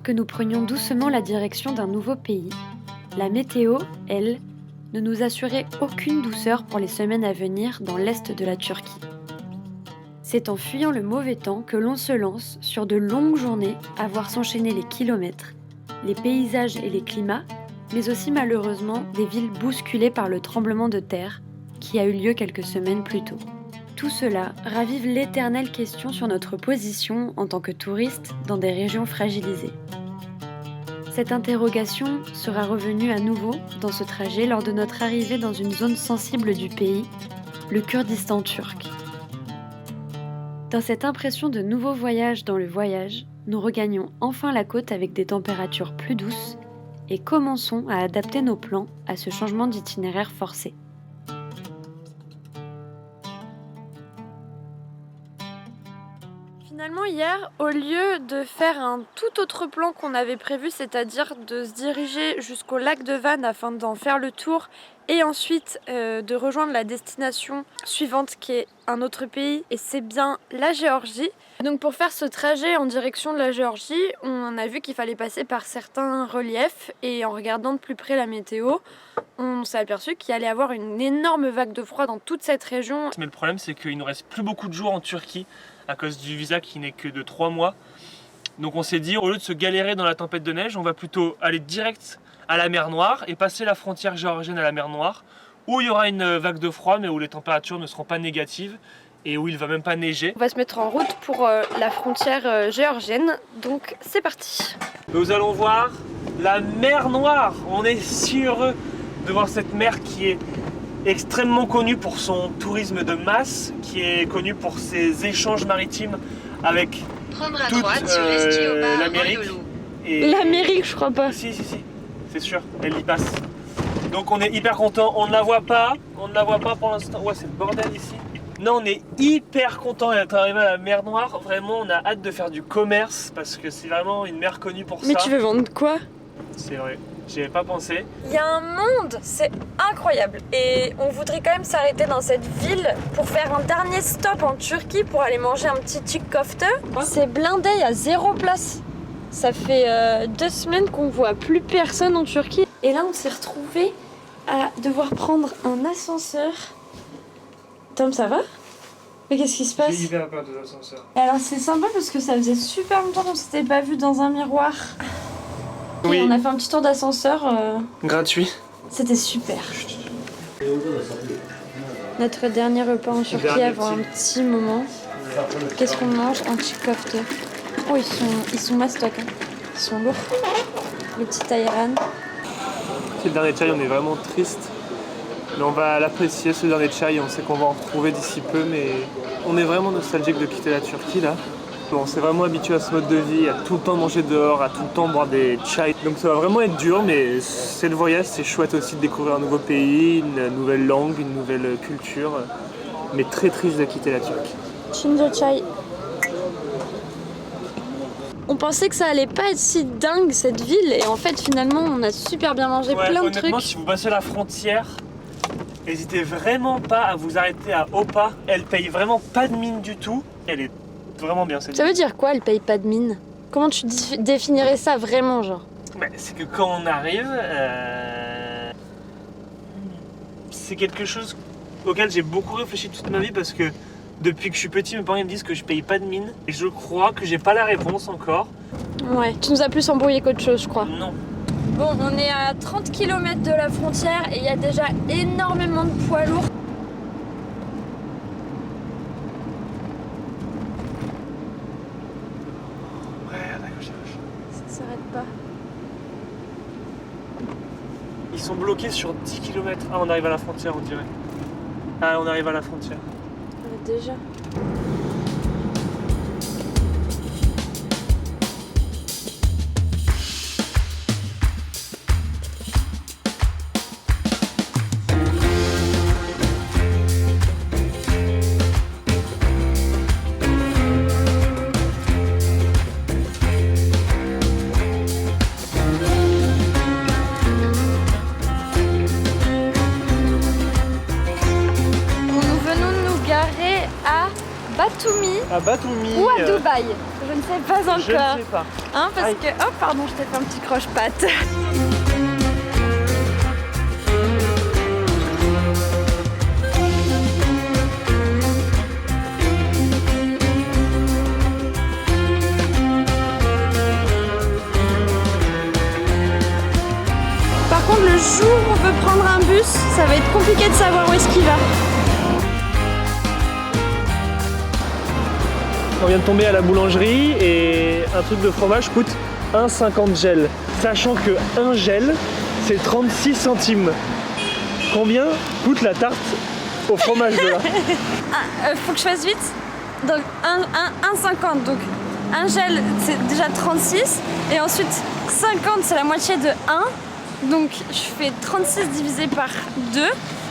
que nous prenions doucement la direction d'un nouveau pays, la météo, elle, ne nous assurait aucune douceur pour les semaines à venir dans l'est de la Turquie. C'est en fuyant le mauvais temps que l'on se lance sur de longues journées à voir s'enchaîner les kilomètres, les paysages et les climats, mais aussi malheureusement des villes bousculées par le tremblement de terre qui a eu lieu quelques semaines plus tôt. Tout cela ravive l'éternelle question sur notre position en tant que touristes dans des régions fragilisées. Cette interrogation sera revenue à nouveau dans ce trajet lors de notre arrivée dans une zone sensible du pays, le Kurdistan turc. Dans cette impression de nouveau voyage dans le voyage, nous regagnons enfin la côte avec des températures plus douces et commençons à adapter nos plans à ce changement d'itinéraire forcé. Finalement, hier, au lieu de faire un tout autre plan qu'on avait prévu, c'est-à-dire de se diriger jusqu'au lac de Van afin d'en faire le tour et ensuite de rejoindre la destination suivante qui est un autre pays, et c'est bien la Géorgie. Donc pour faire ce trajet en direction de la Géorgie, on a vu qu'il fallait passer par certains reliefs et en regardant de plus près la météo, on s'est aperçu qu'il allait y avoir une énorme vague de froid dans toute cette région. Mais le problème, c'est qu'il nous reste plus beaucoup de jours en Turquie à cause du visa qui n'est que de 3 mois. Donc on s'est dit, au lieu de se galérer dans la tempête de neige, on va plutôt aller direct à la mer Noire et passer la frontière géorgienne à la mer Noire, où il y aura une vague de froid, mais où les températures ne seront pas négatives et où il ne va même pas neiger. On va se mettre en route pour la frontière géorgienne, donc c'est parti. Nous allons voir la mer Noire. On est si heureux de voir cette mer qui est extrêmement connue pour son tourisme de masse, qui est connue pour ses échanges maritimes avec toute l'Amérique. L'Amérique, je crois pas. Si, c'est sûr, elle y passe. Donc on est hyper content, on ne la voit pas pour l'instant. Ouais, c'est le bordel ici. Non, on est hyper content d'être arrivé à la mer Noire. Vraiment, on a hâte de faire du commerce parce que c'est vraiment une mer connue pour ça. Mais tu veux vendre quoi? C'est vrai, j'y avais pas pensé. Il y a un monde, c'est incroyable. Et on voudrait quand même s'arrêter dans cette ville pour faire un dernier stop en Turquie pour aller manger un petit chick köfte. C'est blindé, il y a 0 place. Ça fait 2 semaines qu'on voit plus personne en Turquie. Et là, on s'est retrouvés à devoir prendre un ascenseur. Tom, ça va? Mais qu'est-ce qui se passe? J'ai hyper peur des ascenseurs. Alors c'est sympa parce que ça faisait super longtemps qu'on s'était pas vu dans un miroir. Oui. Et on a fait un petit tour d'ascenseur. Gratuit. C'était super. Notre dernier repas en Turquie avant un petit moment. Qu'est-ce qu'on mange? Un chick köfte. Oh, ils sont mastoc, hein. Ils sont lourds. Le petit ayran. C'est le dernier chai, on est vraiment triste. Mais on va l'apprécier ce dernier chai, on sait qu'on va en retrouver d'ici peu, mais on est vraiment nostalgique de quitter la Turquie là. On s'est vraiment habitué à ce mode de vie, à tout le temps manger dehors, à tout le temps boire des chais. Donc ça va vraiment être dur, mais c'est le voyage, c'est chouette aussi de découvrir un nouveau pays, une nouvelle langue, une nouvelle culture. Mais très triste de quitter la Turquie. Ginger chai. On pensait que ça allait pas être si dingue cette ville, et en fait finalement on a super bien mangé plein de honnêtement, trucs. Si vous passez la frontière, n'hésitez vraiment pas à vous arrêter à Opa. Elle paye vraiment pas de mine du tout. Elle est vraiment bien cette Ça ville. veut dire quoi, elle paye pas de mine? Comment tu définirais ça vraiment, genre? Bah, c'est que quand on arrive, c'est quelque chose auquel j'ai beaucoup réfléchi toute ma vie parce que depuis que je suis petit, mes parents me disent que je paye pas de mine et je crois que j'ai pas la réponse encore. Ouais, tu nous as plus embrouillé qu'autre chose, je crois. Non. Bon, on est à 30 km de la frontière et il y a déjà énormément de poids lourds. Ouais, d'accord, Ça s'arrête pas. Ils sont bloqués sur 10 km. Ah, on arrive à la frontière, on dirait. Ah, on arrive à la frontière. Déjà. Nous venons de nous garer à À Batumi. Ou à Dubaï. Je ne sais pas encore. Je ne sais pas. Hein, parce Aïe. que... Oh pardon, je t'ai fait un petit croche-patte. Par contre, le jour où on veut prendre un bus, ça va être compliqué de savoir où est-ce qu'il va. On vient de tomber à la boulangerie et un truc de fromage coûte 1,50 gel. Sachant que 1 gel, c'est 36 centimes. Combien coûte la tarte au fromage de là? Faut que je fasse vite. Donc 1,50. Donc un gel, c'est déjà 36. Et ensuite 50, c'est la moitié de 1. Donc je fais 36 divisé par 2.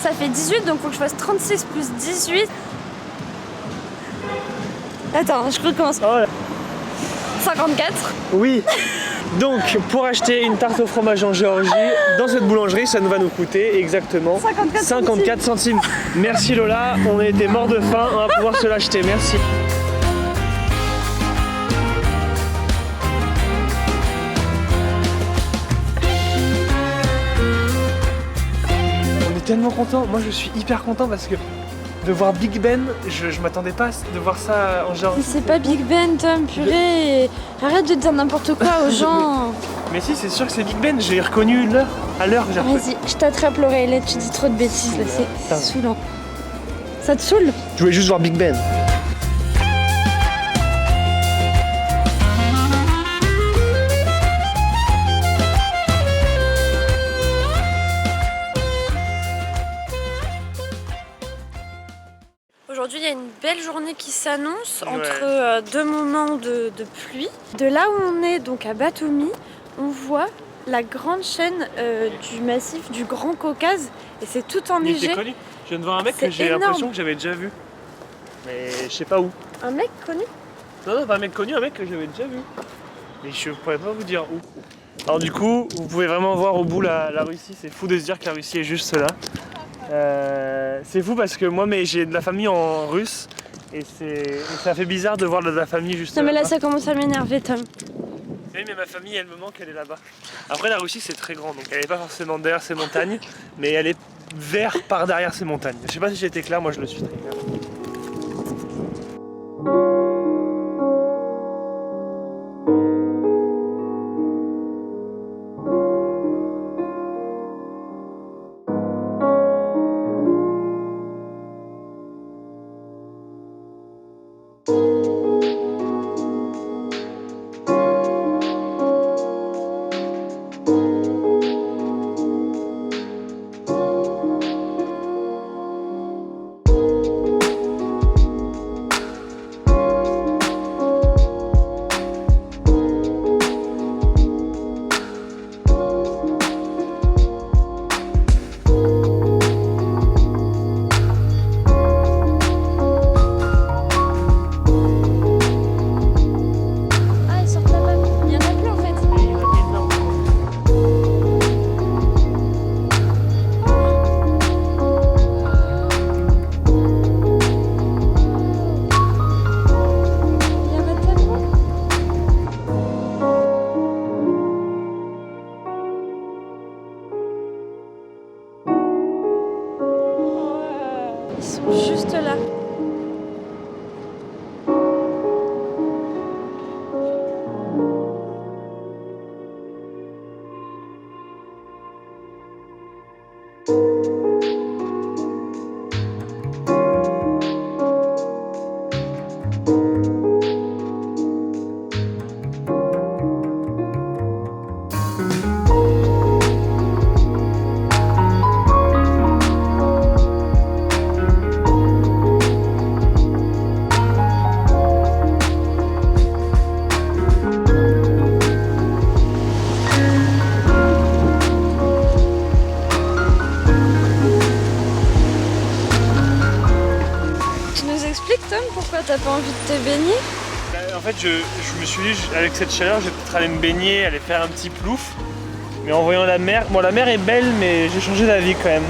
Ça fait 18. Donc faut que je fasse 36 plus 18. Attends, je recommence. Oh là. 54. Oui. Donc pour acheter une tarte au fromage en Géorgie, dans cette boulangerie, ça nous va nous coûter exactement 54 centimes. Merci Lola, on était morts de faim, on va pouvoir se l'acheter, merci. On est tellement contents, moi je suis hyper content parce que de voir Big Ben, je m'attendais pas de voir ça en Géorgie. C'est pas Big Ben, Tom, purée. Arrête de dire n'importe quoi aux gens. Mais si, c'est sûr que c'est Big Ben, j'ai reconnu l'heure. À l'heure, j'ai reconnu. Vas-y, je t'attrape l'oreille, tu dis trop de bêtises, là, c'est saoulant. Ça te saoule? Je voulais juste voir Big Ben. Aujourd'hui, il y a une belle journée qui s'annonce entre deux moments de pluie. De là où on est, donc à Batumi, on voit la grande chaîne du massif du Grand Caucase et c'est tout enneigé. Il était connu. Je viens de voir un mec que j'ai l'impression que j'avais déjà vu. Mais je sais pas où. Un mec connu? Non, pas un mec connu, un mec que j'avais déjà vu. Mais je pourrais pas vous dire où. Alors du coup, vous pouvez vraiment voir au bout la Russie. C'est fou de se dire que la Russie est juste là. C'est fou parce que moi j'ai de la famille en russe et ça fait bizarre de voir de la famille juste là. Non mais là ça commence à m'énerver, Tom. Oui, mais ma famille elle me manque, elle est là-bas. Après la Russie c'est très grand donc elle n'est pas forcément derrière ces montagnes mais elle est vers par derrière ces montagnes. Je sais pas si j'ai été clair, moi je le suis très clair. Juste là. Tom, pourquoi t'as pas envie de te baigner? En fait, je me suis dit, avec cette chaleur, je vais peut-être aller me baigner, aller faire un petit plouf. Mais en voyant la mer, bon la mer est belle, mais j'ai changé d'avis quand même.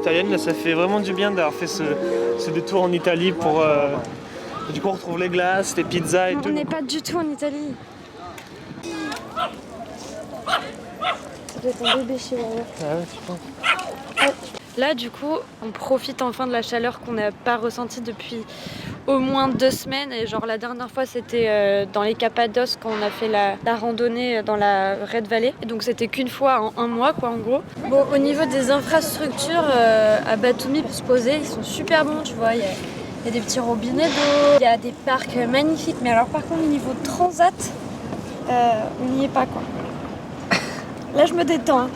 italienne. Là, ça fait vraiment du bien d'avoir fait ce détour en Italie pour... Du coup, on retrouve les glaces, les pizzas et tout. On n'est pas du tout en Italie. Ça doit être un bébé chihuahua. Ah ouais, tu penses? Là, du coup, on profite enfin de la chaleur qu'on n'a pas ressentie depuis au moins 2 semaines. Et genre, la dernière fois, c'était dans les Cappadoces quand on a fait la randonnée dans la Red Valley. Et donc, c'était qu'une fois en 1 mois, quoi, en gros. Bon, au niveau des infrastructures à Batumi pour se poser, ils sont super bons, tu vois. Il y a des petits robinets d'eau, il y a des parcs magnifiques. Mais alors, par contre, au niveau transat, on n'y est pas, quoi. Là, je me détends. Hein.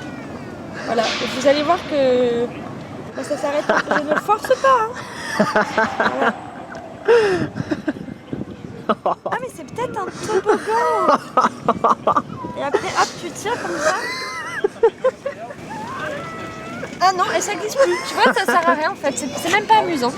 Voilà, et vous allez voir que ça s'arrête. Je ne force pas. Hein. Voilà. Ah mais c'est peut-être un toboggan. Et après, hop, tu tires comme ça. Ah non, et ça glisse plus. Tu vois, ça sert à rien en fait. C'est même pas amusant.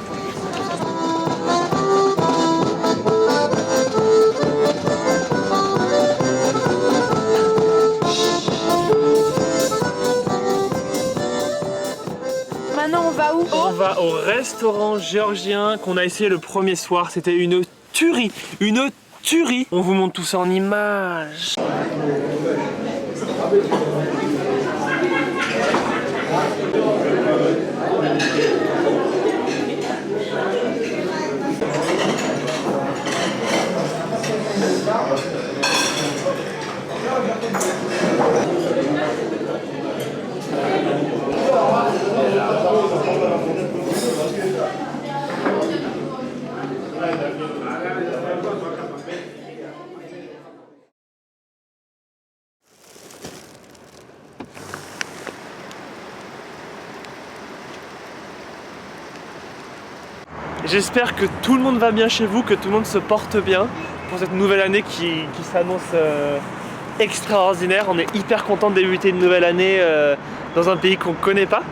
Maintenant, on va où? On va au restaurant géorgien qu'on a essayé le premier soir. C'était une tuerie, une tuerie. On vous montre tout ça en images. J'espère que tout le monde va bien chez vous, que tout le monde se porte bien pour cette nouvelle année qui s'annonce extraordinaire. On est hyper content de débuter une nouvelle année dans un pays qu'on connaît pas.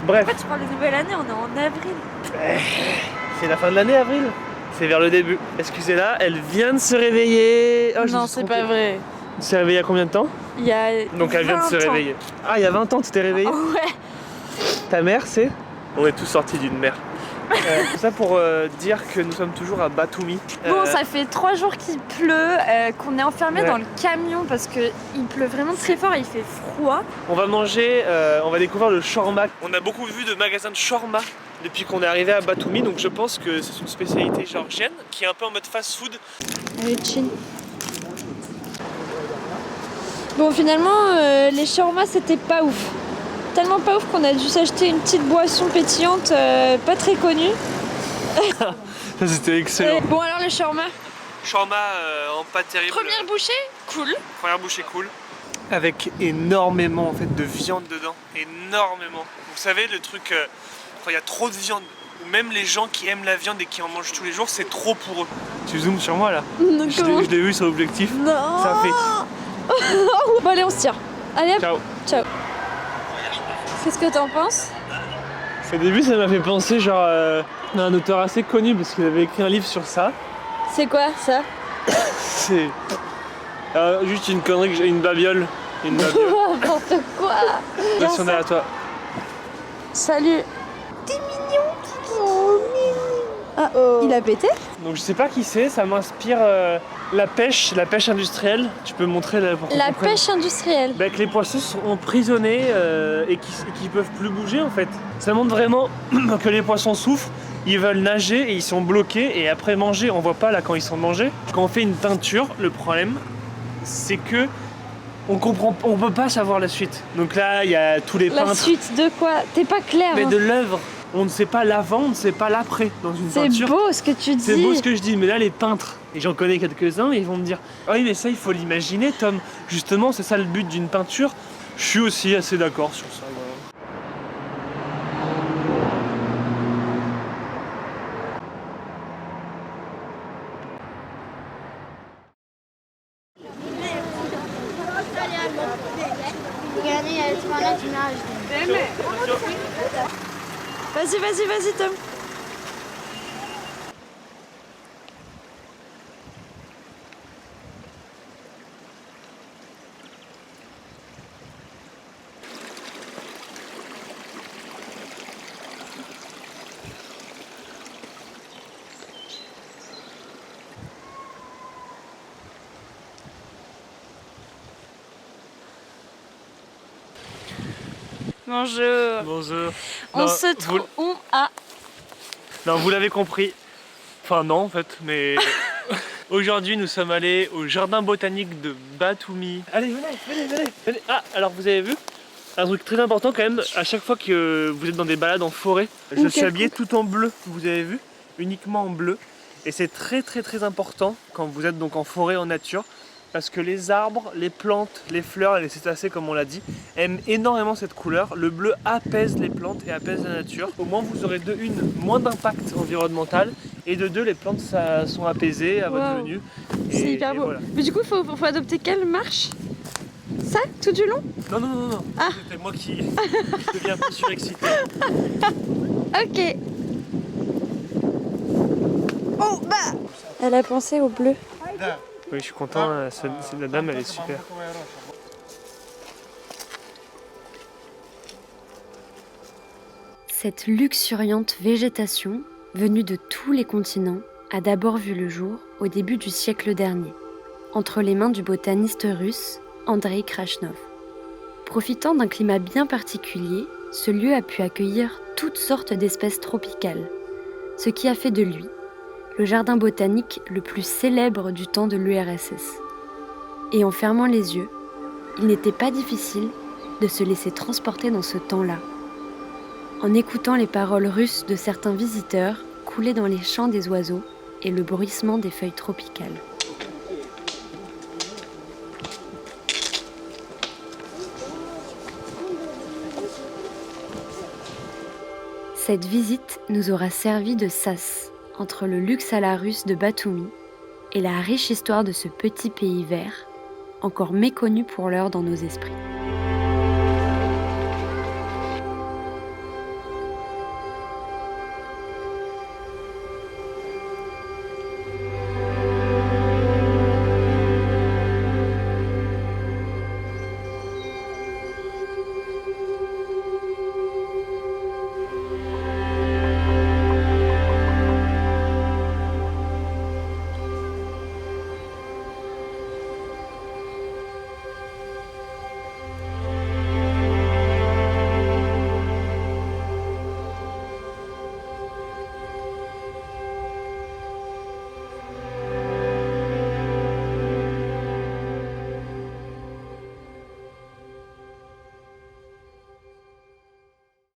Bref. En fait, tu parles de nouvelle année, on est en avril. C'est la fin de l'année, avril. C'est vers le début. Excusez-la, elle vient de se réveiller. Oh, Non, c'est pas vrai. Elle s'est réveillée il y a combien de temps? Il y a Donc elle vient de se 20 ans. réveiller. Ah, il y a 20 ans, tu t'es réveillée? Ouais. Ta mère, c'est? On est tous sortis d'une mère. Tout ça pour dire que nous sommes toujours à Batumi. Bon, ça fait 3 jours qu'il pleut, qu'on est enfermé dans le camion parce qu'il pleut vraiment très fort et il fait froid. On va manger, on va découvrir le shawarma. On a beaucoup vu de magasins de shawarma depuis qu'on est arrivé à Batumi, donc je pense que c'est une spécialité géorgienne qui est un peu en mode fast-food. Allez, chill. Bon, finalement, les shawarma c'était pas ouf. Tellement pas ouf qu'on a dû s'acheter une petite boisson pétillante pas très connue. Ça c'était excellent. Bon alors le shawarma. Shawarma en pas terrible. Première bouchée, cool. Première bouchée cool. Avec énormément en fait de viande dedans. Énormément. Vous savez le truc quand il y a trop de viande, ou même les gens qui aiment la viande et qui en mangent tous les jours, c'est trop pour eux. Tu zoomes sur moi là. Je l'ai vu sur l'objectif. Non. Ça fait. Bon allez on se tire. Allez hop. Ciao. Ciao. Qu'est-ce que t'en penses? Au début, ça m'a fait penser genre à un auteur assez connu parce qu'il avait écrit un livre sur ça. C'est quoi ça? C'est juste une connerie, une babiole. Une babiole. N'importe quoi. Version à toi. Salut. T'es mignon. Oh, ah, il a pété? Donc je sais pas qui c'est, ça m'inspire la pêche industrielle. Tu peux montrer là pour qu'on La comprenne. pêche industrielle. Bah, que les poissons sont emprisonnés et qui peuvent plus bouger en fait. Ça montre vraiment que les poissons souffrent, ils veulent nager et ils sont bloqués et après manger, on voit pas là quand ils sont mangés. Quand on fait une teinture, le problème c'est que on peut pas savoir la suite. Donc là il y a tous les peintres. La suite de quoi? T'es pas clair. Mais hein. de l'œuvre. On ne sait pas l'avant, on ne sait pas l'après dans une peinture. C'est beau ce que tu dis. C'est beau ce que je dis, mais là les peintres, et j'en connais quelques-uns, ils vont me dire ah oui mais ça il faut l'imaginer Tom, justement c'est ça le but d'une peinture. Je suis aussi assez d'accord sur ça. Voilà. Vas-y Tom. Bonjour. Bonjour. On se trouve... Non, vous l'avez compris. Enfin non en fait, mais aujourd'hui nous sommes allés au jardin botanique de Batumi. Allez, venez. Ah, alors vous avez vu un truc très important quand même, à chaque fois que vous êtes dans des balades en forêt, je suis habillé tout en bleu, vous avez vu, uniquement en bleu. Et c'est très important quand vous êtes donc en forêt, en nature, parce que les arbres, les plantes, les fleurs et les cétacés, comme on l'a dit, aiment énormément cette couleur. Le bleu apaise les plantes et apaise la nature. Au moins vous aurez de une, moins d'impact environnemental, et de deux, les plantes sont apaisées à votre venue. C'est hyper beau. Voilà. Mais du coup, faut adopter quelle marche? Ça, tout du long? Non. Ah. C'est moi qui deviens un peu surexcité. Ok. Oh bah. Elle a pensé au bleu. Oui, je suis content, la dame, elle est super. Cette luxuriante végétation, venue de tous les continents, a d'abord vu le jour au début du siècle dernier, entre les mains du botaniste russe Andreï Krasnov. Profitant d'un climat bien particulier, ce lieu a pu accueillir toutes sortes d'espèces tropicales, ce qui a fait de lui le jardin botanique le plus célèbre du temps de l'URSS. Et en fermant les yeux, il n'était pas difficile de se laisser transporter dans ce temps-là, en écoutant les paroles russes de certains visiteurs couler dans les chants des oiseaux et le bruissement des feuilles tropicales. Cette visite nous aura servi de sas entre le luxe à la russe de Batumi et la riche histoire de ce petit pays vert, encore méconnu pour l'heure dans nos esprits.